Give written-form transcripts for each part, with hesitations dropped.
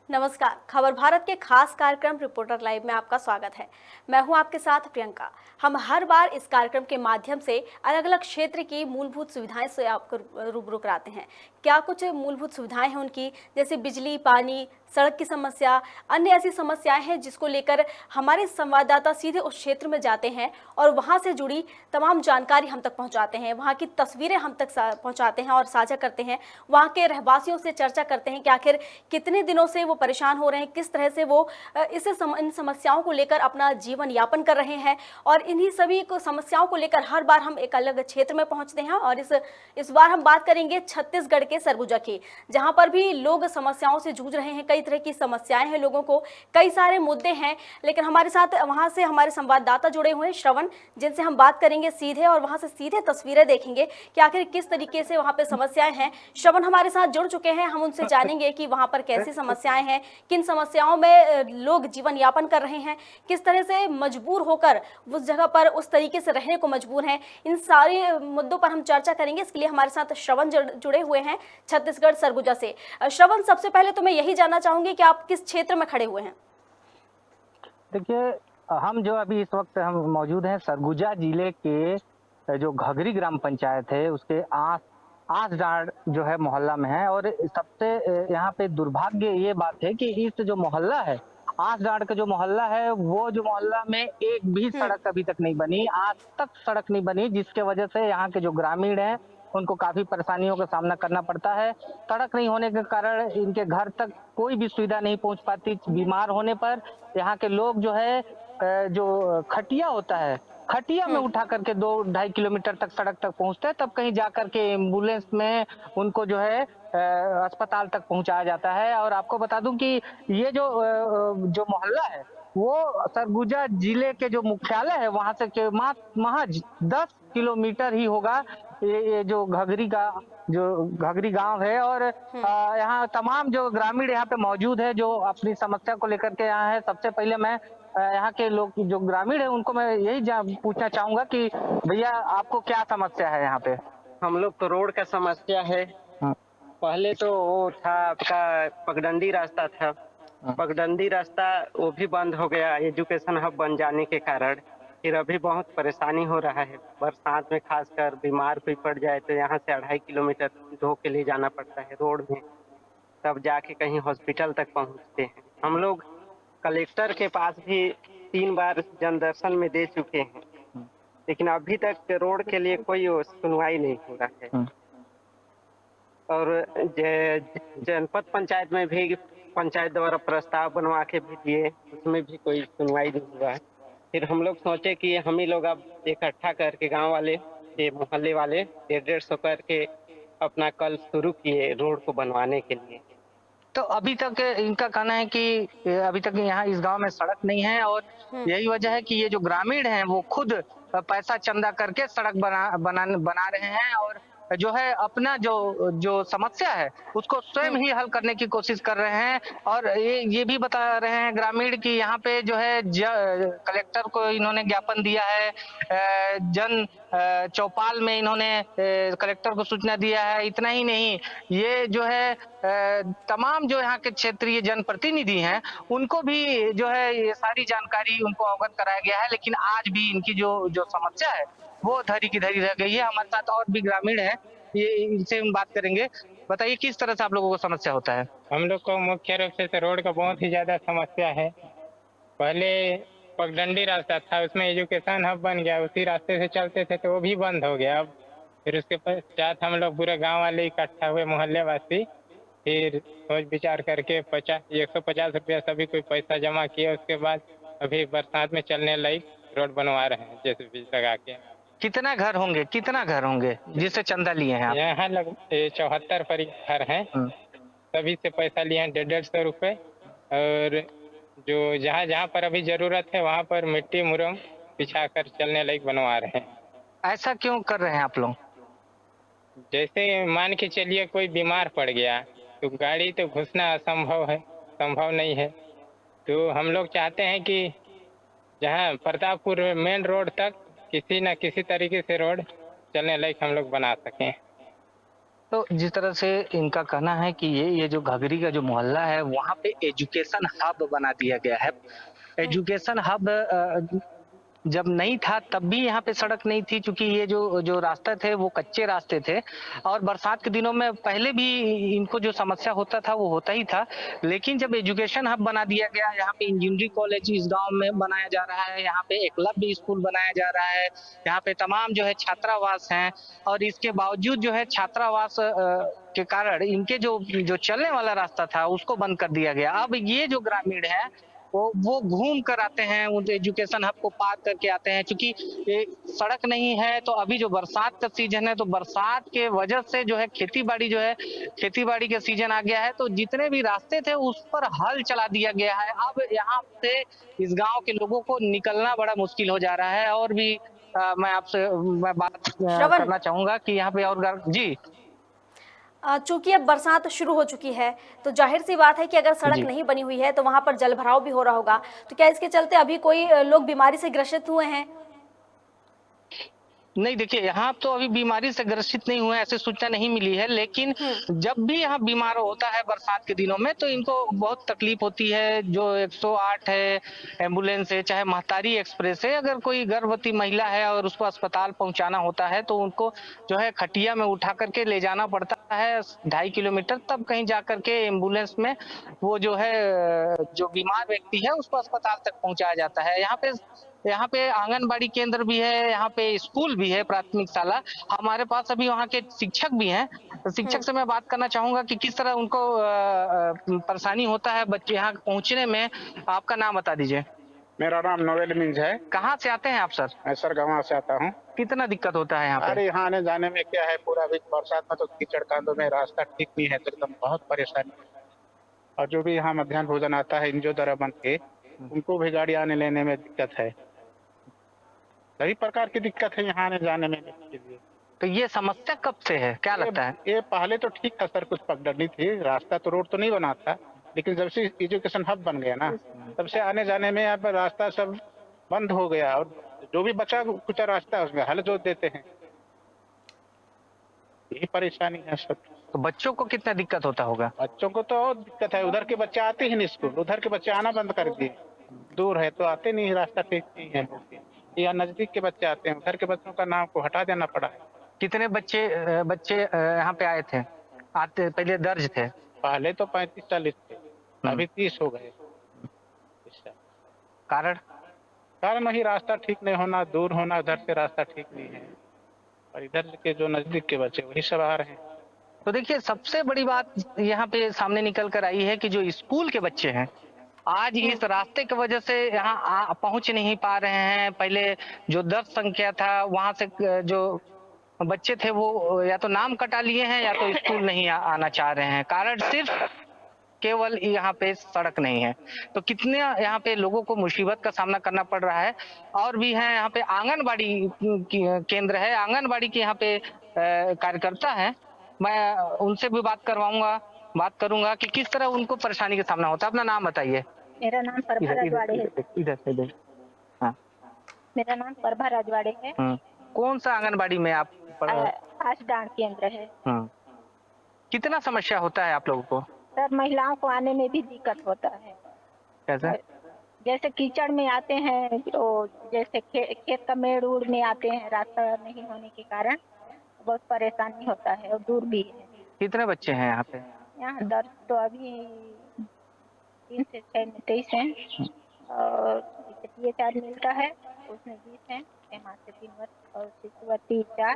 नमस्कार। खबर भारत के खास कार्यक्रम रिपोर्टर लाइव में आपका स्वागत है। मैं हूं आपके साथ प्रियंका। हम हर बार इस कार्यक्रम के माध्यम से अलग अलग क्षेत्र की मूलभूत सुविधाएं से आपको रूबरू कराते हैं। क्या कुछ मूलभूत सुविधाएं हैं उनकी, जैसे बिजली, पानी, सड़क की समस्या, अन्य ऐसी समस्याएं हैं जिसको लेकर हमारे संवाददाता सीधे उस क्षेत्र में जाते हैं और वहां से जुड़ी तमाम जानकारी हम तक पहुंचाते हैं, वहां की तस्वीरें हम तक पहुंचाते हैं और साझा करते हैं। वहां के रहवासियों से चर्चा करते हैं कि आखिर कितने दिनों से वो परेशान हो रहे हैं, किस तरह से वो इन समस्याओं को लेकर अपना जीवन यापन कर रहे हैं। और इन्हीं सभी को समस्याओं को लेकर हर बार हम एक अलग क्षेत्र में पहुंचते हैं और इस बार हम बात करेंगे छत्तीसगढ़ के सरगुजा की, जहां पर भी लोग समस्याओं से जूझ रहे हैं। कई तरह की समस्याएं हैं लोगों को, कई सारे मुद्दे हैं, लेकिन हमारे साथ वहां से हमारे संवाददाता जुड़े हुए हैं श्रवण, जिनसे हम बात करेंगे सीधे और वहां से सीधे तस्वीरें देखेंगे कि आखिर किस तरीके से वहां पे समस्याएं हैं। श्रवण हमारे साथ जुड़ चुके हैं, हम उनसे जानेंगे कि वहां पर कैसी समस्याएं हैं, किन समस्याओं में लोग जीवन यापन कर रहे हैं, किस तरह से मजबूर होकर उस जगह पर उस तरीके से रहने को मजबूर हैं। इन सारे मुद्दों पर हम चर्चा करेंगे। इसके लिए हमारे साथ श्रवण जुड़े हुए हैं छत्तीसगढ़ सरगुजा से। श्रवण, सबसे पहले तो मैं यही जानना चाहूंगी कि आप किस क्षेत्र में खड़े हुए हैं। देखिए, हम जो अभी इस वक्त हम मौजूद हैं सरगुजा जिले के जो घघरी ग्राम पंचायत है उसके आसडांड जो है मोहल्ला में है। और सबसे यहाँ पे दुर्भाग्य ये बात है कि इस जो मोहल्ला है, आसडांड का जो मोहल्ला है, वो जो मोहल्ला में एक भी सड़क अभी तक नहीं बनी, आज तक सड़क नहीं बनी, जिसके वजह से यहाँ के जो ग्रामीण हैं उनको काफी परेशानियों का सामना करना पड़ता है। सड़क नहीं होने के कारण इनके घर तक कोई भी सुविधा नहीं पहुंच पाती। बीमार होने पर यहाँ के लोग जो है जो खटिया होता है, खटिया में उठा करके 2-2.5 किलोमीटर तक सड़क तक पहुंचते हैं, तब कहीं जा करके एम्बुलेंस में उनको जो है अस्पताल तक पहुंचाया जाता है। और आपको बता दूं कि ये जो मोहल्ला है वो सरगुजा जिले के जो मुख्यालय है वहां से महज 10 किलोमीटर ही होगा। ये जो घघरी गांव है। और यहाँ तमाम जो ग्रामीण यहाँ पे मौजूद है जो अपनी समस्या को लेकर के यहाँ है। सबसे पहले मैं यहाँ के लोग जो ग्रामीण है उनको मैं यही पूछना चाहूंगा कि भैया आपको क्या समस्या है यहाँ पे। हम लोग तो रोड का समस्या है। पहले तो वो था आपका पगडंडी रास्ता था। पगडंडी रास्ता वो भी बंद हो गया एजुकेशन हब बन जाने के कारण। फिर अभी बहुत परेशानी हो रहा है, बरसात में खासकर बीमार कोई पड़ जाए तो यहाँ से 2.5 किलोमीटर ढो के ले जाना पड़ता है रोड में, तब जाके कहीं हॉस्पिटल तक पहुँचते हैं। हम लोग कलेक्टर के पास भी 3 बार जन दर्शन में दे चुके हैं, लेकिन अभी तक रोड के लिए कोई सुनवाई नहीं हो रहा है। और जनपद पंचायत में भी पंचायत द्वारा प्रस्ताव बनवा के भी दिए, उसमें भी कोई सुनवाई नहीं हुआ है। फिर हम लोग सोचे कि हम ही लोग अब इकट्ठा करके गांव वाले, ये मोहल्ले वाले 150 करके अपना कल शुरू किए रोड को बनवाने के लिए। तो अभी तक इनका कहना है कि अभी तक यहाँ इस गांव में सड़क नहीं है और यही वजह है कि ये जो ग्रामीण हैं वो खुद पैसा चंदा करके सड़क बना रहे हैं और जो है अपना जो जो समस्या है उसको स्वयं ही हल करने की कोशिश कर रहे हैं। और ये भी बता रहे हैं ग्रामीण कि यहाँ पे जो है कलेक्टर को इन्होंने ज्ञापन दिया है, जन चौपाल में इन्होंने कलेक्टर को सूचना दिया है। इतना ही नहीं, ये जो है तमाम जो यहाँ के क्षेत्रीय जनप्रतिनिधि हैं उनको भी जो है ये सारी जानकारी उनको अवगत कराया गया है, लेकिन आज भी इनकी जो जो समस्या है वो धरी की धरी रह गई है। हमारे साथ और भी ग्रामीण है, ये इनसे हम बात करेंगे। बताइए किस तरह से आप लोगों को समस्या होता है। हम लोग को मुख्य रूप से रोड का बहुत ही ज्यादा समस्या है। पहले पगडंडी रास्ता था, उसमें एजुकेशन हब बन गया, उसी रास्ते से चलते थे तो वो भी बंद हो गया। अब फिर उसके पश्चात हम लोग पूरे गांव वाले इकट्ठा हुए, मोहल्ले वासी, फिर सोच विचार करके 150 रुपया सभी कोई पैसा जमा किया। उसके बाद अभी बरसात में चलने लायक रोड बनवा रहे हैं जेसीबी लगा के। कितना घर होंगे जिससे चंदा लिए हैं आप? यहाँ लग 74 घर हैं, सभी से पैसा लिए हैं 150 रुपये। और जो जहाँ जहाँ पर अभी जरूरत है वहाँ पर मिट्टी मुरम बिछा कर चलने लायक बनवा रहे हैं। ऐसा क्यों कर रहे हैं आप लोग? जैसे मान के चलिए कोई बीमार पड़ गया तो गाड़ी तो घुसना असंभव है, संभव नहीं है। तो हम लोग चाहते हैं कि जहाँ प्रतापपुर मेन रोड तक किसी न किसी तरीके से रोड चलने लायक हम लोग बना सकें। तो जिस तरह से इनका कहना है कि ये जो घघरी का जो मोहल्ला है वहाँ पे एजुकेशन हब बना दिया गया है। एजुकेशन हब जब नहीं था तब भी यहाँ पे सड़क नहीं थी, क्योंकि ये जो जो रास्ते थे वो कच्चे रास्ते थे और बरसात के दिनों में पहले भी इनको जो समस्या होता था वो होता ही था। लेकिन जब एजुकेशन हब बना दिया गया, यहाँ पे इंजीनियरिंग कॉलेज इस गांव में बनाया जा रहा है, यहाँ पे एकलव्य स्कूल बनाया जा रहा है, यहाँ पे तमाम जो है छात्रावास हैं और इसके बावजूद जो है छात्रावास के कारण इनके जो चलने वाला रास्ता था उसको बंद कर दिया गया। अब ये जो ग्रामीण है वो घूम कर आते हैं, उन एजुकेशन हब को पार करके आते हैं, क्योंकि ये सड़क नहीं है। तो अभी जो बरसात का सीजन है तो बरसात के वजह से जो है खेती बाड़ी का सीजन आ गया है, तो जितने भी रास्ते थे उस पर हल चला दिया गया है। अब यहाँ से इस गांव के लोगों को निकलना बड़ा मुश्किल हो जा रहा है। और भी मैं बात श्रवण, करना चाहूंगा कि यहाँ पे और जी चूंकि अब बरसात शुरू हो चुकी है तो जाहिर सी बात है कि अगर सड़क जी नहीं बनी हुई है तो वहां पर जल भराव भी हो रहा होगा। तो क्या इसके चलते अभी कोई लोग बीमारी से ग्रसित हुए हैं? नहीं, देखिए यहाँ तो अभी बीमारी से ग्रसित नहीं हुए, ऐसी सूचना नहीं मिली है। लेकिन जब भी यहाँ बीमार होता है बरसात के दिनों में तो इनको बहुत तकलीफ होती है। जो 108 है, एम्बुलेंस है, चाहे महतारी एक्सप्रेस है, अगर कोई गर्भवती महिला है और उसको अस्पताल पहुंचाना होता है तो उनको जो है खटिया में उठा करके ले जाना पड़ता है 2.5 किलोमीटर, तब कहीं जा करके एम्बुलेंस में वो जो है जो बीमार व्यक्ति है उसको अस्पताल तक पहुंचाया जाता है। यहाँ पे आंगनबाड़ी केंद्र भी है, यहाँ पे स्कूल भी है, प्राथमिक शाला। हमारे पास अभी वहाँ के शिक्षक भी हैं। तो शिक्षक से मैं बात करना चाहूंगा कि किस तरह उनको परेशानी होता है बच्चे यहाँ पहुँचने में। आपका नाम बता दीजिए। मेरा नाम नोवेल मिंज है। कहाँ से आते हैं आप सर? मैं सर गाँव से आता हूँ। कितना दिक्कत होता है यहाँ पे? अरे यहाँ आने जाने में क्या है, पूरा भी बरसात में तो कीचड़ कांदों में रास्ता ठीक नहीं है, तो एकदम बहुत परेशानी है। और जो भी यहाँ मध्याह्न भोजन आता है इंजो दरा बन के, उनको भी गाड़ी आने लेने में दिक्कत है। सभी प्रकार की दिक्कत है यहाँ आने जाने में के लिए। तो ये समस्या कब से है, क्या लगता है? ये पहले तो ठीक था सर, कुछ पगडंडी थी, रास्ता तो रोड तो नहीं बना था, लेकिन जब से एजुकेशन हब बन गया ना तब से आने जाने में यहाँ पर रास्ता सब बंद हो गया। और जो भी बचा कुछ रास्ता उसमें हल जोत देते हैं, यही परेशानी है सब। तो बच्चों को कितना दिक्कत होता होगा? बच्चों को तो और दिक्कत है, उधर के बच्चे आते ही नहीं स्कूल, उधर के बच्चे आना बंद कर दिए, दूर है तो आते नहीं, रास्ता ठीक नहीं है। या नजदीक के बच्चे आते हैं, उधर के बच्चों का नाम को हटा देना पड़ा है। कितने बच्चे यहाँ पे आए थे, आते पहले दर्ज थे? पहले तो 35-40 थे, अभी 30 हो गए। कारण कारण वही रास्ता ठीक नहीं होना, दूर होना, उधर से रास्ता ठीक नहीं है, और इधर के जो नजदीक के बच्चे वही सब आ रहे हैं। तो देखिए सबसे बड़ी बात यहाँ पे सामने निकल कर आई है कि जो स्कूल के बच्चे हैं आज इस रास्ते की वजह से यहाँ पहुंच नहीं पा रहे हैं। पहले जो दर्ज संख्या था वहां से जो बच्चे थे वो या तो नाम कटा लिए हैं या तो स्कूल नहीं आना चाह रहे हैं। कारण सिर्फ केवल यहाँ पे सड़क नहीं है। तो कितने यहाँ पे लोगों को मुसीबत का सामना करना पड़ रहा है। और भी है यहाँ पे आंगनबाड़ी केंद्र है, आंगनबाड़ी के यहाँ पे कार्यकर्ता है, मैं उनसे भी बात करूंगा कि किस तरह उनको परेशानी का सामना होता है। अपना नाम बताइए। मेरा नाम प्रभा राजवाड़े है। इधर हाँ। मेरा नाम प्रभा राजवाड़े है। कौन सा आंगनबाड़ी में आप? आशडाण केंद्र है। कितना समस्या होता है आप लोगों को? सर महिलाओं को आने में भी दिक्कत होता है। कैसे? जैसे कीचड़ में आते हैं तो जैसे खेत का मेड़ उड़ में आते हैं, रास्ता नहीं होने के कारण बहुत परेशानी होता है और दूर भी है। कितने बच्चे हैं यहाँ पे? यहाँ दर्ज तो अभी 3 से 6 में 23 हैं और PHR मिलता है उसमें 20 हैं, 6 माह से 3 वर्ष, और शिशुवती 4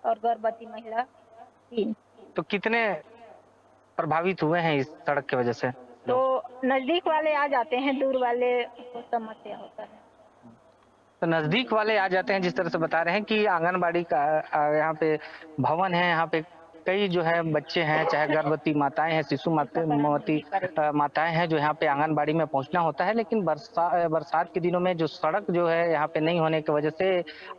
और गर्भवती महिला 3। तो कितने प्रभावित हुए हैं इस सड़क की वजह से? तो नजदीक वाले आ जाते हैं, दूर वाले को समस्या होता है। तो नजदीक वाले आ जाते हैं, जिस तरह से बता रहे हैं कि आंगनबाड़ी का यहाँ पे भवन है, यहाँ पे कई जो है बच्चे हैं, चाहे गर्भवती माताएं हैं, शिशु माताएं हैं, जो यहाँ पे आंगनबाड़ी में पहुंचना होता है। लेकिन बरसात के दिनों में जो सड़क जो है यहाँ पे नहीं होने की वजह से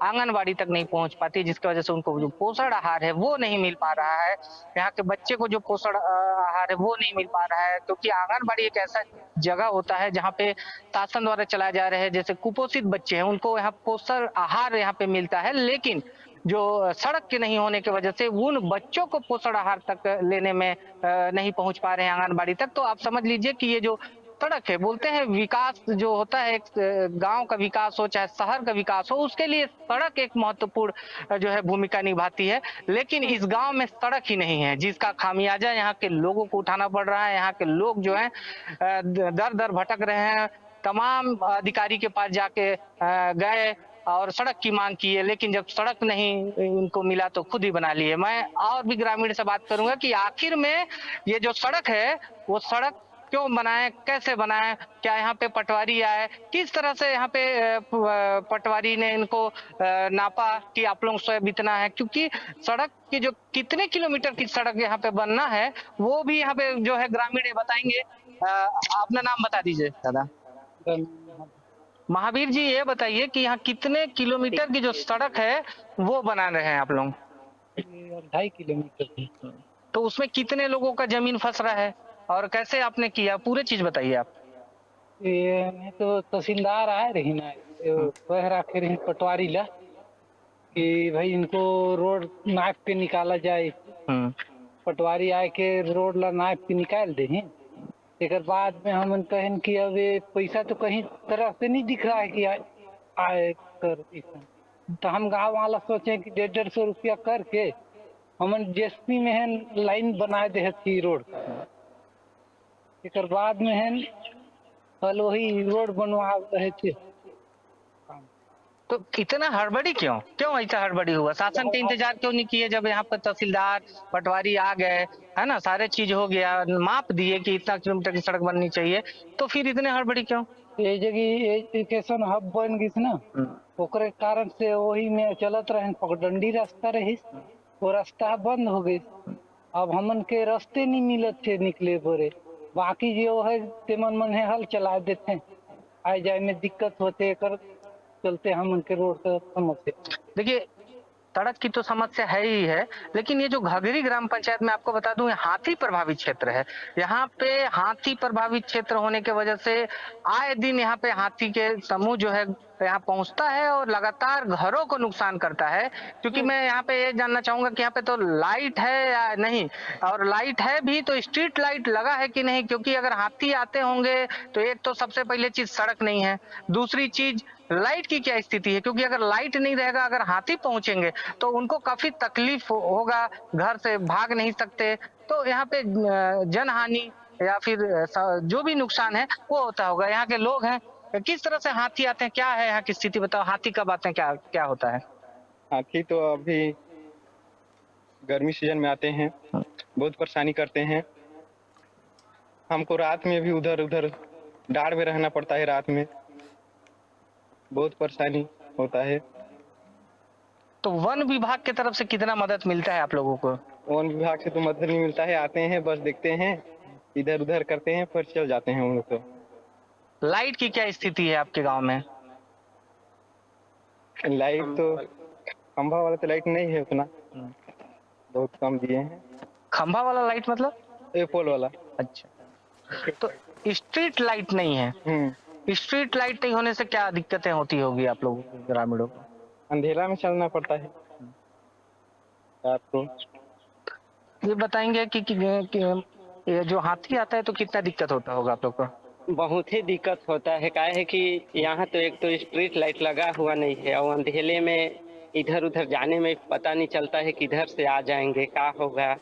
आंगनबाड़ी तक नहीं पहुंच पाती, जिसकी वजह से उनको जो पोषण आहार है वो नहीं मिल पा रहा है। यहाँ के बच्चे को जो पोषण आहार है वो नहीं मिल पा रहा है, क्योंकि आंगनबाड़ी एक ऐसा जगह होता है जहाँ पे शासन द्वारा चलाए जा रहे हैं, जैसे कुपोषित बच्चे हैं उनको यहाँ पोषण आहार यहाँ पे मिलता है। लेकिन जो सड़क के नहीं होने की वजह से उन बच्चों को पोषण आहार तक लेने में नहीं पहुंच पा रहे हैं आंगनबाड़ी तक। तो आप समझ लीजिए कि ये जो सड़क है, बोलते हैं विकास जो होता है, एक गांव का विकास हो चाहे शहर का विकास हो, उसके लिए सड़क एक महत्वपूर्ण जो है भूमिका निभाती है। लेकिन इस गांव में सड़क ही नहीं है, जिसका खामियाजा यहाँ के लोगों को उठाना पड़ रहा है। यहाँ के लोग जो है दर दर भटक रहे हैं, तमाम अधिकारी के पास जाके गए और सड़क की मांग की है, लेकिन जब सड़क नहीं इनको मिला तो खुद ही बना लिए। मैं और भी ग्रामीण से बात करूंगा कि आखिर में ये जो सड़क है वो सड़क क्यों बनाए, कैसे बनाए, क्या यहाँ पे पटवारी आए, किस तरह से यहाँ पे पटवारी ने इनको नापा कि आप लोग स्वयं इतना है, क्योंकि सड़क की जो कितने किलोमीटर की सड़क यहाँ पे बनना है वो भी यहाँ पे जो है ग्रामीण ये बताएंगे। अपना नाम बता दीजिए दादा। महावीर जी, ये बताइए कि यहाँ कितने किलोमीटर की जो सड़क है वो बना रहे हैं आप लोग? 2.5 किलोमीटर की। तो उसमें कितने लोगों का जमीन फंस रहा है और कैसे आपने किया, पूरी चीज बताइए आप। ये तो तहसीलदार आए रही ना, कह रखे रही पटवारी ला कि भाई इनको रोड नाप के निकाला जाए। पटवारी आए के रोड ला नाप के निकाल दे। एक बाद में हम कहन कि अब ये पैसा तो कहीं तरह से नहीं दिख रहा है कि आए कर। तो हम गाँव वाला सोचे कि 150 रुपया करके हमन जेएसपी में है लाइन बना दे थी रोड। एक बाद में है कल वही रोड बनवा रहे थे। तो इतना हड़बड़ी क्यों ऐसा हड़बड़ी हुआ? शासन के इंतजार क्यों नहीं किए? जब यहाँ पर तहसीलदार पटवारी आ गए है ना, सारे चीज हो गया, माप दिए कि इतना किलोमीटर की सड़क बननी चाहिए, तो फिर इतने हड़बड़ी क्यों? ये जगह एजुकेशन हब बन गई ना, ओकरे कारण से वही में चलत रहे। पगडंडी रास्ता रही, वो रास्ता बंद हो गई। अब हमन के रास्ते नहीं मिलत थे निकले बोरे। बाकी जो है तेमन मन है हल चला देते, आए जाए में दिक्कत होते कर चलते हम उनके रोड का समस्या। देखिए, सड़क की तो समस्या है ही है, लेकिन ये जो घघरी ग्राम पंचायत में आपको बता दूं, हाथी प्रभावित क्षेत्र है। यहाँ पे हाथी प्रभावित क्षेत्र होने की वजह से आए दिन यहाँ पे हाथी के समूह जो है यहाँ पहुंचता है और लगातार घरों को नुकसान करता है। क्योंकि मैं यहाँ पे ये जानना चाहूंगा कि यहाँ पे तो लाइट है या नहीं, और लाइट है भी तो स्ट्रीट लाइट लगा है कि नहीं? क्योंकि अगर हाथी आते होंगे तो एक तो सबसे पहले चीज सड़क नहीं है, दूसरी चीज लाइट की क्या स्थिति है? क्योंकि अगर लाइट नहीं रहेगा, अगर हाथी पहुंचेंगे तो उनको काफी तकलीफ होगा, घर से भाग नहीं सकते, तो यहाँ पे जनहानि या फिर जो भी नुकसान है वो होता होगा। यहाँ के लोग हैं, किस तरह से हाथी आते हैं, क्या है यहाँ की स्थिति बताओ? हाथी कब आते हैं, क्या क्या होता है? हाथी तो अभी गर्मी सीजन में आते हैं, बहुत परेशानी करते हैं। हमको रात में भी उधर उधर डाड़ में रहना पड़ता है, रात में बहुत परेशानी होता है। तो वन विभाग की तरफ से कितना मदद मिलता है आप लोगों को? वन विभाग से तो मदद नहीं मिलता है, आते हैं बस देखते हैं, इधर उधर करते हैं, फिर चल जाते हैं हम लोग। तो लाइट की क्या स्थिति है आपके गांव में? लाइट तो खंभा वाला तो लाइट नहीं है उतना, बहुत कम दिए हैं। खंभा वाला लाइट मतलब? ये पोल वाला। अच्छा, तो स्ट्रीट लाइट नहीं है। स्ट्रीट लाइट नहीं होने से क्या दिक्कतें होती होगी आप लोगों को, ग्रामीणों को? अंधेरा में चलना पड़ता है आपको। ये बताएंगे कि ये जो हाथी आता है तो कितना दिक्कत होता होगा आप लोग को? बहुत ही दिक्कत होता है। क्या है कि यहाँ तो एक तो स्ट्रीट लाइट लगा हुआ नहीं है और अंधेरे में इधर उधर जाने में पता नहीं चलता है कि इधर से आ जाएंगे, क्या होगा,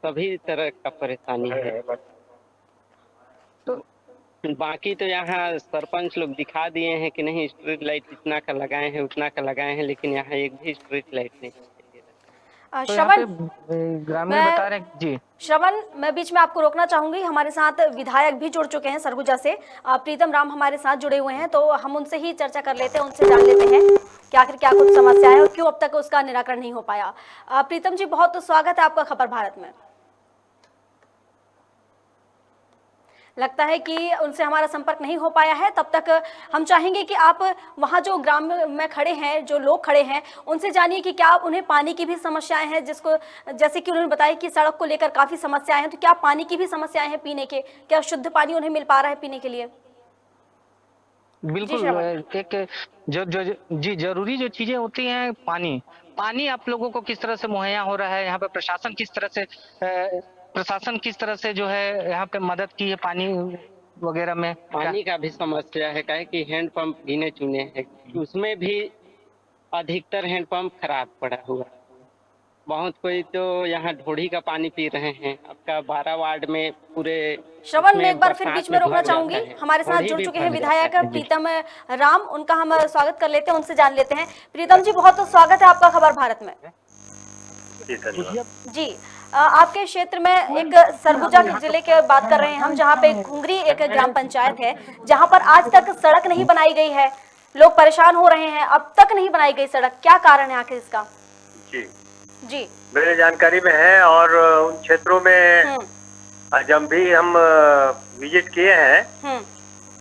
सभी तरह का परेशानी है। तो बाकी तो यहाँ सरपंच लोग दिखा दिए हैं कि नहीं स्ट्रीट लाइट इतना का लगाए हैं, उतना का लगाए हैं, लेकिन यहाँ एक भी स्ट्रीट लाइट नहीं है। तो श्रवण, ग्रामीण बता रहे हैं जी। श्रवण, मैं बीच में आपको रोकना चाहूंगी। हमारे साथ विधायक भी जुड़ चुके हैं सरगुजा से, प्रीतम राम हमारे साथ जुड़े हुए हैं, तो हम उनसे ही चर्चा कर लेते हैं, उनसे जान लेते हैं कि आखिर क्या कुछ समस्या है और क्यों अब तक उसका निराकरण नहीं हो पाया। प्रीतम जी, बहुत स्वागत है आपका खबर भारत में। लगता है कि उनसे हमारा संपर्क नहीं हो पाया है, तब तक हम चाहेंगे कि आप वहाँ जो ग्राम में खड़े हैं, जो लोग खड़े हैं, उनसे जानिए कि क्या उन्हें पानी की भी समस्याएं हैं, जिसको जैसे कि उन्होंने बताया कि सड़क को लेकर काफ़ी समस्याएं हैं, तो क्या पानी की भी समस्याएं हैं पीने के? क्या शुद्ध पानी उन्हें मिल पा रहा है पीने के लिए? बिल्कुल, एक जो जी जरूरी जो चीजें होती हैं, पानी आप लोगों को किस तरह से मुहैया हो रहा है? यहाँ पे प्रशासन किस तरह से जो है यहाँ पे मदद की है पानी वगैरह में? पानी का भी समस्या है, काहे कि हैंडपंप गिने चुने हैं, उसमें भी अधिकतर हैंडपंप खराब पड़ा हुआ। बहुत कोई तो यहाँ ढोड़ी का पानी पी रहे हैं। आपका 12 वार्ड में पूरे श्रवण, मैं उसमें एक बार फिर बरसात बीच में रोकना भर जाता चाहूंगी। है। हमारे साथ ढोड़ी जुड़ भी चुके हैं भर विधायक जाता है। प्रीतम राम, उनका हम स्वागत कर लेते हैं, उनसे जान लेते हैं। प्रीतम जी, बहुत स्वागत है आपका खबर भारत में। जी, आपके क्षेत्र में एक सरगुजा के जिले के बात कर रहे हैं हम, जहां पे घुंगरी एक ग्राम पंचायत है, जहां पर आज तक सड़क नहीं बनाई गई है। लोग परेशान हो रहे हैं, अब तक नहीं बनाई गई सड़क, क्या कारण है आखिर इसका? जी मेरे जानकारी में है, और उन क्षेत्रों में जब भी हम विजिट किए हैं,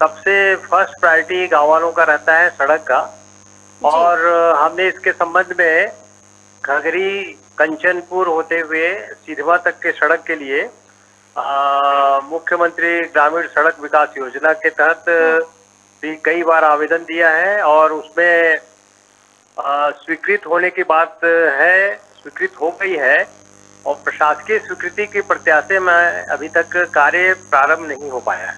सबसे फर्स्ट प्रायोरिटी गाँव वालों का रहता है सड़क का। और हमने इसके संबंध में घघरी कंचनपुर होते हुए सीधवा तक के सड़क के लिए मुख्यमंत्री ग्रामीण सड़क विकास योजना के तहत भी कई बार आवेदन दिया है, और उसमें स्वीकृत होने की बात है, स्वीकृत हो गई है, और प्रशासकीय स्वीकृति के प्रत्याशे में अभी तक कार्य प्रारंभ नहीं हो पाया है।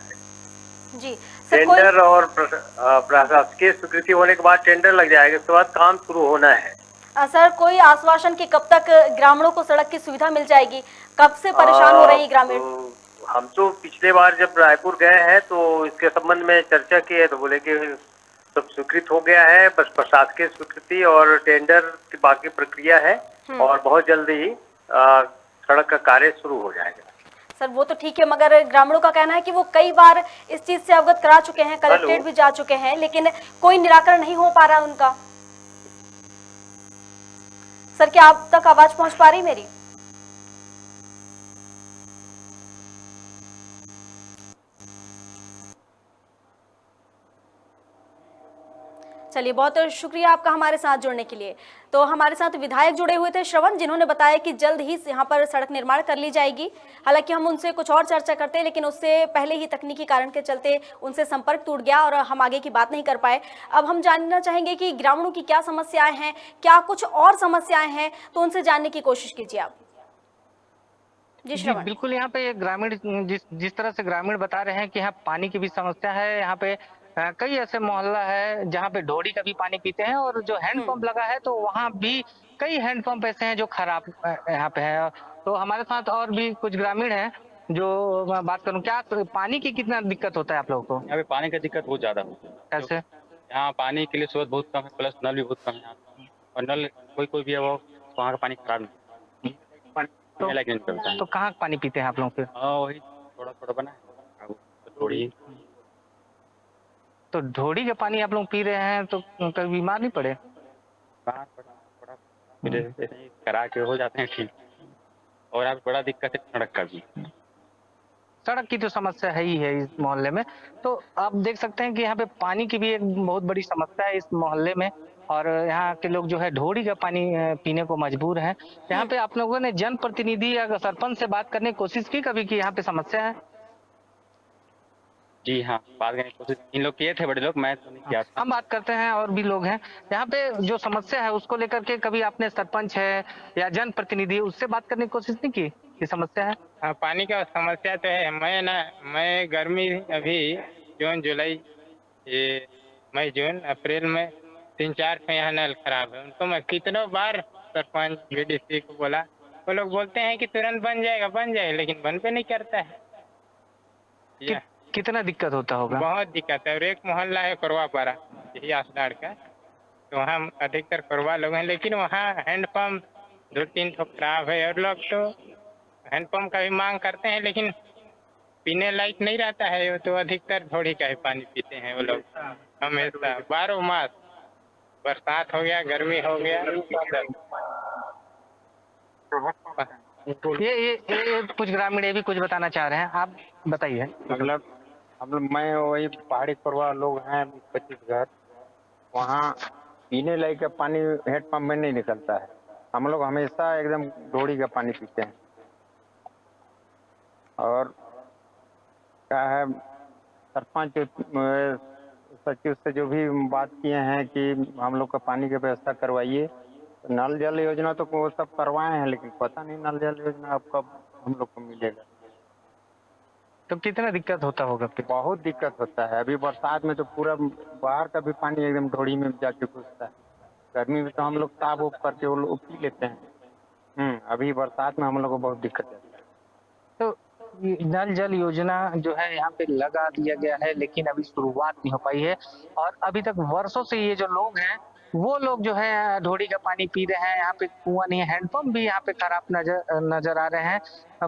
जी टेंडर और प्रशासकीय स्वीकृति होने के बाद टेंडर लग जाएगा, उसके बाद काम शुरू होना है। सर, कोई आश्वासन कि कब तक ग्रामीणों को सड़क की सुविधा मिल जाएगी? कब से परेशान हो रहे हैं ग्रामीण? हम तो पिछले बार जब रायपुर गए हैं तो इसके संबंध में चर्चा की है, तो बोले कि सब स्वीकृत हो गया है, बस प्रशासकीय स्वीकृति और टेंडर की बाकी प्रक्रिया है, और बहुत जल्दी ही सड़क का कार्य शुरू हो जाएगा। सर, वो तो ठीक है, मगर ग्रामीणों का कहना है कि वो कई बार इस चीज से अवगत करा चुके हैं, कलेक्ट्रेट भी जा चुके हैं, लेकिन कोई निराकरण नहीं हो पा रहा है उनका। सर, क्या आप तक आवाज पहुंच पा रही मेरी? चलिए, बहुत शुक्रिया आपका हमारे साथ जुड़ने के लिए। तो हमारे साथ विधायक जुड़े हुए थे श्रवण, जिन्होंने बताया कि जल्द ही यहाँ पर सड़क निर्माण कर ली जाएगी। हालांकि हम उनसे कुछ और चर्चा करते हैं, लेकिन उससे पहले ही तकनीकी कारण के चलते उनसे संपर्क टूट गया और हम आगे की बात नहीं कर पाए। अब हम जानना चाहेंगे कि ग्रामीणों की क्या समस्याएं हैं, क्या कुछ और समस्याएं हैं, तो उनसे जानने की कोशिश कीजिए आप। जी बिल्कुल, यहाँ पे ग्रामीण जिस तरह से ग्रामीण बता रहे हैं कि यहाँ पानी की भी समस्या है। यहाँ पे कई ऐसे मोहल्ला है जहाँ पे ढोड़ी का भी पानी पीते हैं, और जो हैंडपंप लगा है तो वहाँ भी कई हैंडपंप ऐसे हैं जो खराब यहाँ पे है। तो हमारे साथ और भी कुछ ग्रामीण हैं, जो मैं बात करूँ, क्या पानी की कितना दिक्कत होता है आप लोगों को? यहाँ पे पानी का दिक्कत बहुत ज्यादा होता है। कैसे? यहाँ पानी के लिए स्रोत बहुत कम है, प्लस नल भी बहुत कम है यहाँ, और नल कोई भी है वो वहाँ का पानी खराब नहीं, पानी लायक नहीं निकलता है। तो कहाँ पानी पीते हैं आप लोग फिर? वही थोड़ा थोड़ा बना है, थोड़ी। तो ढोड़ी का पानी आप लोग पी रहे हैं तो कभी बीमार नहीं पड़े? करा के हो जाते हैं ठीक। और अब बड़ा दिक्कत है सड़क का भी। सड़क की तो समस्या है ही है इस मोहल्ले में। तो आप देख सकते हैं कि यहाँ पे पानी की भी एक बहुत बड़ी समस्या है इस मोहल्ले में, और यहाँ के लोग जो है ढोड़ी का पानी पीने को मजबूर हैं। यहाँ पे आप लोगों ने जनप्रतिनिधि या सरपंच से बात करने की कोशिश की कभी कि यहाँ पे समस्या है? जी हाँ, बात करने की कोशिश इन लोग किए थे, बड़े लोग, मैं तो नहीं किया था। हम बात करते हैं, और भी लोग हैं यहाँ पे जो समस्या है उसको लेकर के कभी आपने सरपंच है या जनप्रतिनिधि उससे बात करने की कोशिश नहीं की कि समस्या है? हाँ, पानी का समस्या तो है। मैं गर्मी अभी जून जुलाई ये मई जून अप्रैल में 3-4 पे यहाँ नल खराब है। उनको मैं कितनों बार सरपंच बीडीसी को बोला, वो लोग बोलते हैं कि तुरंत बन जाएगा, लेकिन बन पे नहीं करता है। कितना दिक्कत होता होगा? बहुत दिक्कत है। और एक मोहल्ला है कोरवापारा, यही आसडाड़ का, तो वहाँ अधिकतर कोरवा लोग हैं, लेकिन वहाँ हैंडपम्प 2-3 तो खराब है, और लोग तो हैंडपम्प का भी मांग करते हैं, लेकिन पीने लायक नहीं रहता है। वो तो अधिकतर ढोड़ी का ही पानी पीते हैं वो लोग हमेशा 12 मास। बरसात हो गया, गर्मी हो गया। ये कुछ ग्रामीण ये भी कुछ बताना चाह रहे हैं, आप बताइए। मतलब मैं वही पहाड़ी परवा लोग हैं 25 घर, वहाँ पीने लायक का पानी हैंडपंप में नहीं निकलता है। हम लोग हमेशा एकदम ढोड़ी का पानी पीते हैं। और क्या है, सरपंच सचिव से जो भी बात किए हैं कि हम लोग का पानी की व्यवस्था करवाइए, नल जल योजना तो वो सब करवाए हैं, लेकिन पता नहीं नल जल योजना अब कब हम लोग को मिलेगा। तो कितना दिक्कत होता होगा फिर? बहुत दिक्कत होता है। अभी बरसात में तो पूरा बाहर का भी पानी एकदम ढोड़ी में जाके घुसता है। गर्मी में तो हम लोग ताप उप करके वो लोग पी लेते हैं। अभी बरसात में हम लोग को बहुत दिक्कत है। तो ये नल जल योजना जो है यहाँ पे लगा दिया गया है, लेकिन अभी शुरुआत नहीं हो पाई है। और अभी तक वर्षों से ये जो लोग हैं वो लोग जो है ढोड़ी का पानी पी रहे हैं। यहाँ पे कुआं नहीं है, हैंडपंप भी यहाँ पे खराब नजर आ रहे हैं,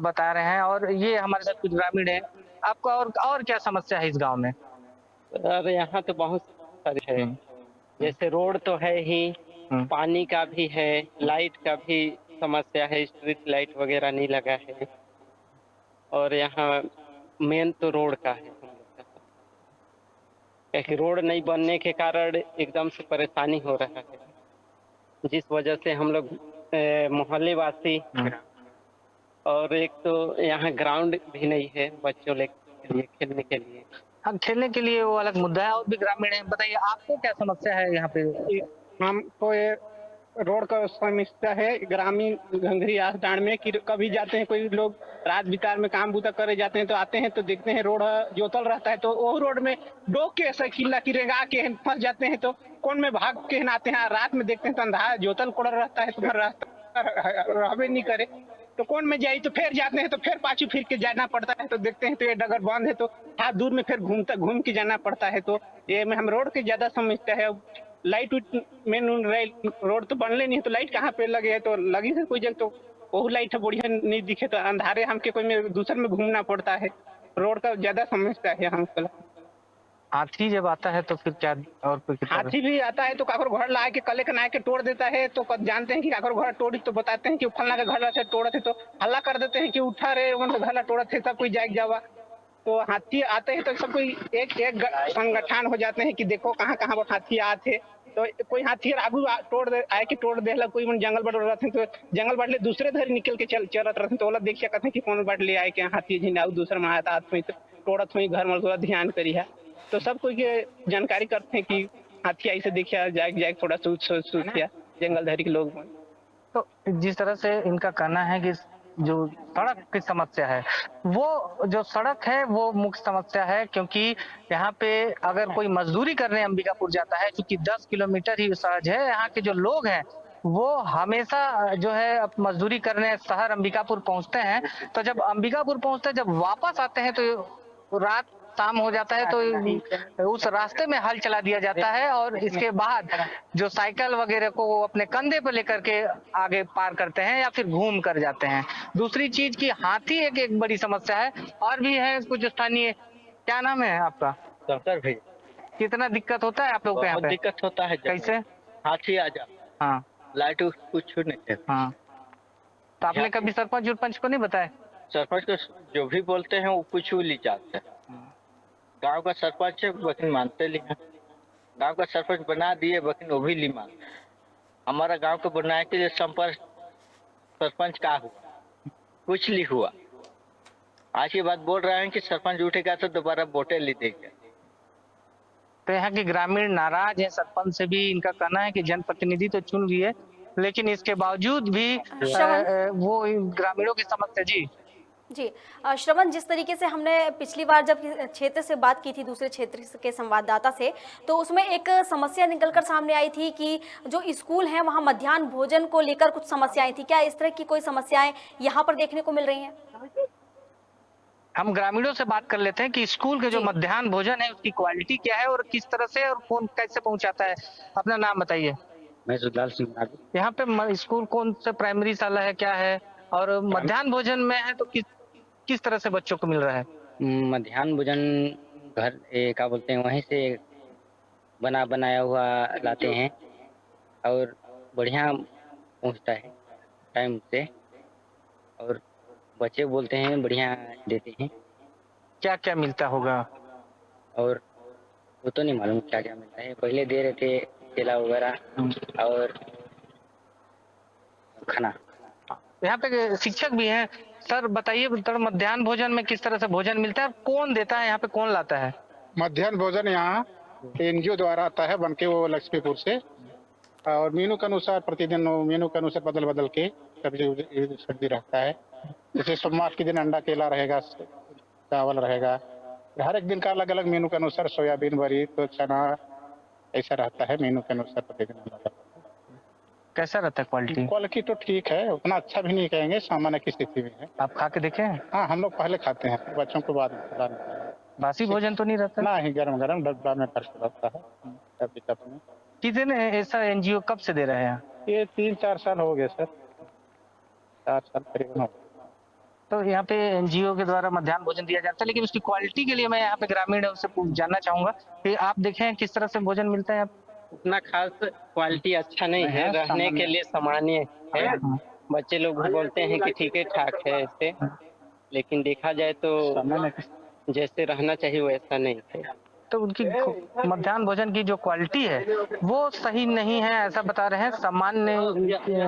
बता रहे हैं। और ये हमारे साथ कुछ ग्रामीण है। आपको और क्या समस्या है इस गांव में? अरे यहाँ तो बहुत सारी है। जैसे रोड तो है ही, पानी का भी है, लाइट का भी समस्या है, स्ट्रीट लाइट वगैरह नहीं लगा है। और यहाँ मेन तो रोड का है हम लोग का, क्योंकि रोड नहीं बनने के कारण एकदम से परेशानी हो रहा है, जिस वजह से हम लोग मोहल्ले वासी, और एक तो यहाँ ग्राउंड भी नहीं है बच्चों के लिए खेलने के लिए। हाँ, खेलने के लिए वो अलग मुद्दा है। और भी ग्रामीण है, बताइए आपको क्या समस्या है यहाँ पे? हमको ये रोड का समस्या है ग्रामीण घंघरी आसडांड में कि कभी जाते हैं कोई लोग रात बितार में काम बूता करे जाते हैं, तो आते हैं तो देखते हैं रोड जोतल रहता है, तो वो रोड में डोक के ऐसा किला की रेंगा के फंस जाते हैं। तो कौन में भाग के आते हैं, रात में देखते हैं तो अंधार जोतल कोड़ रहता है, तुम्हारा रास्ता रहबे नहीं करे, तो कौन में जाई, तो फिर जाते हैं तो फिर पाछू फिर के जाना पड़ता है। तो देखते हैं तो ये डगर बंद है, तो हाथ दूर में फिर घूम के जाना पड़ता है। तो ये में हम रोड की ज्यादा समस्या है। लाइट मेन रोड तो बनले नहीं है, तो लाइट कहाँ पे लगे है, तो लगी है कोई जगह तो वो लाइट बढ़िया नहीं दिखे, तो अंधारे हमके कोई में दूसरे में घूमना पड़ता है। रोड का ज्यादा समस्या है हमको। हाथी जब आता है तो फिर क्या? और हाथी भी आता है तो काकर घर ला के कले कना के तोड़ देता है, तो जानते हैं कि काकर घर तोड़ी तो बताते हैं कि फलना का घर से तोड़ते, तो हल्ला कर देते हैं कि उठा रहे घर ला तोड़ते, सब कोई जाग जावा। तो हाथी आते हैं तो सब कोई एक संगठन हो जाते हैं कि देखो कहाँ कहाँ पर हाथी आते, तो कोई हाथी आगू तोड़ दे आए कि तोड़ देला, कोई मन जंगल बढ़ रहते तो जंगल बढ़ले दूसरे धर निकल के चलत रहते, तो ओला देखिए कहते हैं कि कौन बढ़ ले आए के हाथी झिनाऊ दूसरा में आता तो तोड़त हुई घर में थोड़ा ध्यान करी है। तो सब कोई के जानकारी करते हैं कि हाथी ऐसे देखिए जाग थोड़ा सोच जंगल धरी के लोग। तो जिस तरह से इनका कहना है कि जो सड़क की समस्या है, वो जो सड़क है वो मुख्य समस्या है, क्योंकि यहाँ पे अगर कोई मजदूरी करने अंबिकापुर जाता है, क्योंकि 10 किलोमीटर ही सहज है, यहाँ के जो लोग हैं वो हमेशा जो है मजदूरी करने शहर अंबिकापुर पहुंचते हैं। तो जब अंबिकापुर पहुंचते हैं, जब वापस आते हैं तो रात शाम हो जाता है, तो उस रास्ते में हल चला दिया जाता है और इसके बाद जो साइकिल वगैरह को वो अपने कंधे पर लेकर के आगे पार करते हैं या फिर घूम कर जाते हैं। दूसरी चीज की हाथी एक बड़ी समस्या है। और भी है कुछ स्थानीय। क्या नाम है आपका? शंकर भाई। कितना दिक्कत होता है आप लोग को यहाँ पे? दिक्कत होता है। कैसे? हाथी आ जा। हाँ, लाइट कुछ नहीं है। हाँ, तो आपने कभी सरपंच उरपंच को नहीं बताया? सरपंच को जो भी बोलते हैं वो कुछ ली जाते हैं। गांव का सरपंच है वकील मानते ली है, गांव का सरपंच बना दिए वकील वो भी ली मानते। हमारा गांव को बनाने के लिए संपर्क सरपंच का हुआ, कुछ ली हुआ। आज की बात बोल रहे हैं कि सरपंच उठेगा तो दोबारा वोटें ली देंगे। तो यहाँ के ग्रामीण नाराज है सरपंच से भी। इनका कहना है कि जनप्रतिनिधि तो चुन लिए, लेकिन इसके बावजूद भी वो ग्रामीणों की समस्या। जी श्रवण, जिस तरीके से हमने पिछली बार जब क्षेत्र से बात की थी दूसरे क्षेत्र के संवाददाता से, तो उसमें एक समस्या निकलकर सामने आई थी कि जो स्कूल हैं वहां मध्याह्न भोजन को लेकर कुछ समस्याएं थी। क्या इस तरह की कोई समस्याएं यहां पर देखने को मिल रही हैं? हम ग्रामीणों से बात कर लेते हैं कि स्कूल के जो मध्याह्न भोजन है उसकी क्वालिटी क्या है और किस तरह से और कौन कैसे पहुंचाता है। अपना नाम बताइए। मैं सुदाल सिंह। यहाँ पे स्कूल कौन से प्राइमरी शाला है, क्या है, और मध्याह्न भोजन में है तो किस तरह से बच्चों को मिल रहा है? मध्याह्न भोजन घर क्या बोलते हैं वहीं से बनाया हुआ लाते हैं और बढ़िया पहुंचता है टाइम से, और बच्चे बोलते हैं बढ़िया देते हैं। क्या क्या मिलता होगा? और वो तो नहीं मालूम क्या क्या मिलता है। पहले दे रहे थे केला वगैरह और खाना। यहाँ पे शिक्षक भी हैं। सर बताइए, मध्याह्न भोजन में किस तरह से भोजन मिलता है, कौन देता है, यहाँ पे कौन लाता है? मध्याह्न भोजन यहाँ एनजीओ द्वारा आता है बनके, वो लक्ष्मीपुर से और मेनू के अनुसार प्रतिदिन मेनू के अनुसार बदल बदल के सब्जी रहता है। जैसे सोमवार के दिन अंडा केला रहेगा, चावल रहेगा, हर एक दिन का अलग अलग मेनू के अनुसार सोयाबीन, बरी, तो चना, ऐसा रहता है मेनू के अनुसार प्रतिदिन अलग अलग। कैसा रहता है क्वालिटी? क्वालिटी तो ठीक है, उतना अच्छा भी नहीं कहेंगे, सामान्य की स्थिति में है। आप खा के देखे हैं? हाँ, हम लोग पहले खाते हैं, बच्चों को बाद में खिलाते हैं। बासी भोजन तो नहीं रहता? ना ही, गरम गरम डब्बा में भर के रहता है, डब्बी कप में। कितने ऐसा एनजीओ कब से दे रहे हैं? ये 3-4 साल हो गए सर, 4 साल करीबन हो गए। तो यहाँ पे एनजीओ के द्वारा मध्याह्न भोजन दिया जाता है, लेकिन उसकी क्वालिटी के लिए मैं यहाँ पे ग्रामीण है उससे जानना चाहूंगा कि आप देखें किस तरह से भोजन मिलता है? उतना खास क्वालिटी अच्छा नहीं है, रहने के लिए सामान्य है। बच्चे लोग भी बोलते हैं कि ठीक है ठाक है ऐसे, लेकिन देखा जाए तो जैसे रहना चाहिए वैसा नहीं है। तो उनकी मध्याह्न भोजन की जो क्वालिटी है वो सही नहीं है ऐसा बता रहे हैं, सामान्य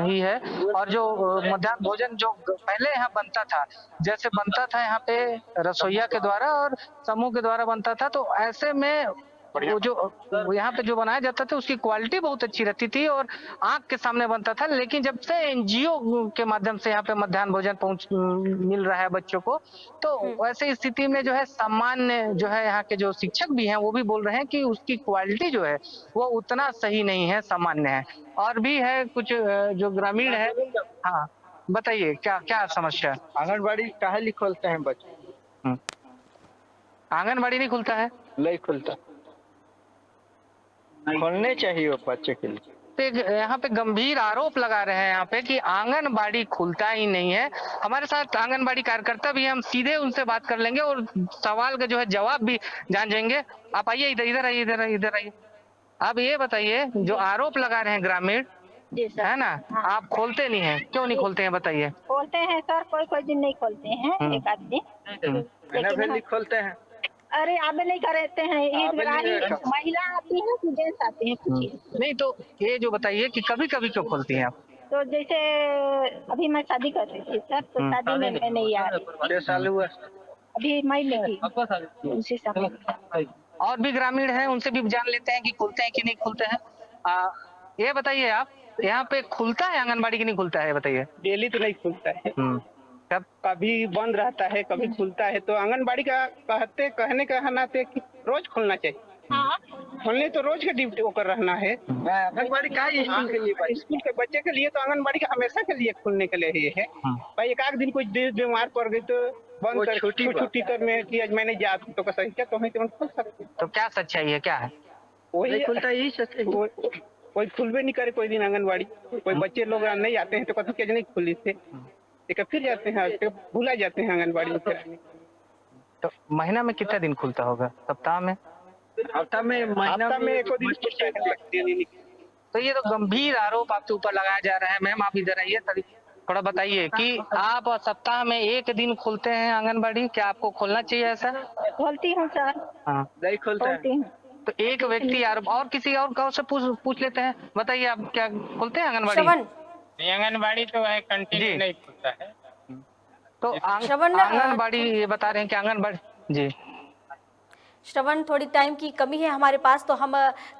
ही है। और जो मध्याह्न भोजन जो पहले यहाँ बनता था, जैसे बनता था यहाँ पे रसोइया के द्वारा और समूह के द्वारा बनता था, तो ऐसे में वो जो यहाँ पे जो बनाया जाता था उसकी क्वालिटी बहुत अच्छी रहती थी और आंख के सामने बनता था। लेकिन जब से एनजीओ के माध्यम से यहाँ पे मध्याह्न भोजन मिल रहा है बच्चों को, तो ऐसे स्थिति में जो है सामान्य जो है यहाँ के जो शिक्षक भी हैं वो भी बोल रहे हैं कि उसकी क्वालिटी जो है वो उतना सही नहीं है, सामान्य है। और भी है कुछ जो ग्रामीण है। हाँ बताइए, क्या क्या समस्या? आंगनबाड़ी काहे नहीं खोलते हैं बच्चे? आंगनबाड़ी नहीं खुलता है? नहीं खुलता, खोलने चाहिए वो बच्चे के लिए। यहाँ पे गंभीर आरोप लगा रहे हैं यहाँ पे कि आंगनबाड़ी खुलता ही नहीं है। हमारे साथ आंगनबाड़ी कार्यकर्ता भी, हम सीधे उनसे बात कर लेंगे और सवाल का जो है जवाब भी जान जाएंगे। आप आइए, इधर आइए, इधर आइए। आप ये बताइए, जो आरोप लगा रहे हैं ग्रामीण है ना, आप खोलते नहीं है, क्यों नहीं खोलते हैं बताइए? खोलते हैं सर, कोई दिन नहीं खोलते हैं, एक आध दिन नहीं खोलते हैं। अरे आबे नहीं करते हैं, महिला आती है कि जेंट्स आते हैं पूछिए। नहीं तो ये जो बताइए कि कभी कभी क्यों खोलती हैं आप? तो जैसे अभी मैं शादी कर रही थी सर, तो शादी में मैं नहीं आ रही। 6 साल हुआ अभी मई में थी, उसी समय। और भी ग्रामीण हैं, उनसे भी जान लेते हैं कि खुलते हैं कि नहीं खुलते हैं। ये बताइए आप, यहाँ पे खुलता है आंगनबाड़ी की नहीं खुलता है बताइए? डेली तो नहीं खुलता है, कभी बंद रहता है, कभी खुलता है। तो आंगनबाड़ी का कहने का नाते कि रोज खुलना चाहिए। हाँ, खोलने तो रोज का ड्यूटी होकर रहना है। आंगनबाड़ी का स्कूल के लिए, स्कूल के बच्चे के लिए तो आंगनबाड़ी का हमेशा के लिए खुलने के लिए ही है। भाई एक आध दिन कुछ बीमार पड़ गई तो बंद कर, छुट्टी कर में कि आज मैंने जा तो का सही क्या तो हम तुरंत खोल सकते। तो क्या सच्चाई है, क्या है? वही खुलता यही सच्चाई। कोई खुलबे नहीं करे कोई दिन आंगनबाड़ी, कोई बच्चे लोग नहीं आते हैं तो कहते क्या नहीं खुली थे, फिर जाते हैं, भूला जाते हैं आंगनबाड़ी में फिर। तो महीना में कितना दिन खुलता होगा? सप्ताह में? हफ्ता में एक दिन। तो ये तो गंभीर आरोप आपके ऊपर लगाया जा रहा है। मैम आप इधर आइए, थोड़ा बताइए कि आप सप्ताह में एक दिन खुलते हैं आंगनबाड़ी, क्या आपको खोलना चाहिए ऐसा? खोलती हूँ सर। हाँ नहीं खोलता है। तो एक व्यक्ति आरोप, और किसी और से पूछ लेते हैं। बताइए आप क्या खोलते हैं आंगनबाड़ी? आंगनबाड़ी तो है कंटिन्यू नहीं खुलता है। तो आंगनबाड़ी ये बता रहे हैं कि आंगनबाड़ी जी। श्रवण, थोड़ी टाइम की कमी है हमारे पास, तो हम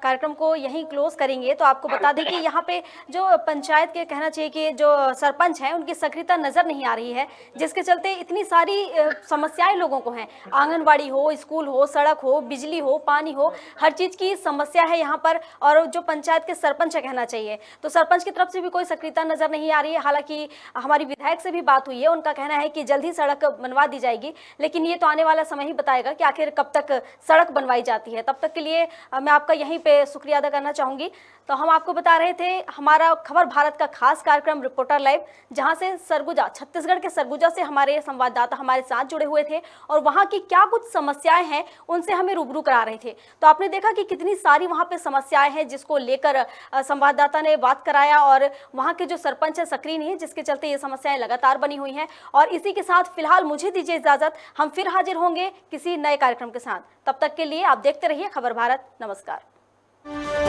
कार्यक्रम को यहीं क्लोज करेंगे। तो आपको बता दें कि यहाँ पे जो पंचायत के कहना चाहिए कि जो सरपंच हैं उनकी सक्रियता नज़र नहीं आ रही है, जिसके चलते इतनी सारी समस्याएं लोगों को हैं। आंगनबाड़ी हो, स्कूल हो, सड़क हो, बिजली हो, पानी हो, हर चीज़ की समस्या है यहाँ पर। और जो पंचायत के सरपंच है कहना चाहिए, तो सरपंच की तरफ से भी कोई सक्रियता नज़र नहीं आ रही है। हालांकि हमारी विधायक से भी बात हुई है, उनका कहना है कि जल्द ही सड़क बनवा दी जाएगी, लेकिन ये तो आने वाला समय ही बताएगा कि आखिर कब तक सड़क बनवाई जाती है। तब तक के लिए मैं आपका यहीं पे शुक्रिया अदा करना चाहूंगी। तो हम आपको बता रहे थे हमारा खबर भारत का खास कार्यक्रम रिपोर्टर लाइव, जहां से सरगुजा, छत्तीसगढ़ के सरगुजा से हमारे संवाददाता हमारे साथ जुड़े हुए थे और वहां की क्या कुछ समस्याएं हैं उनसे हमें रूबरू करा रहे थे। तो आपने देखा कि कितनी सारी वहां पे समस्याएं हैं जिसको लेकर संवाददाता ने बात कराया, और वहां के जो सरपंच है सक्रिय नहीं है, जिसके चलते ये समस्याएं लगातार बनी हुई हैं। और इसी के साथ फिलहाल मुझे दीजिए इजाजत, हम फिर हाजिर होंगे किसी नए कार्यक्रम के साथ। तब तक के लिए आप देखते रहिए खबर भारत। नमस्कार।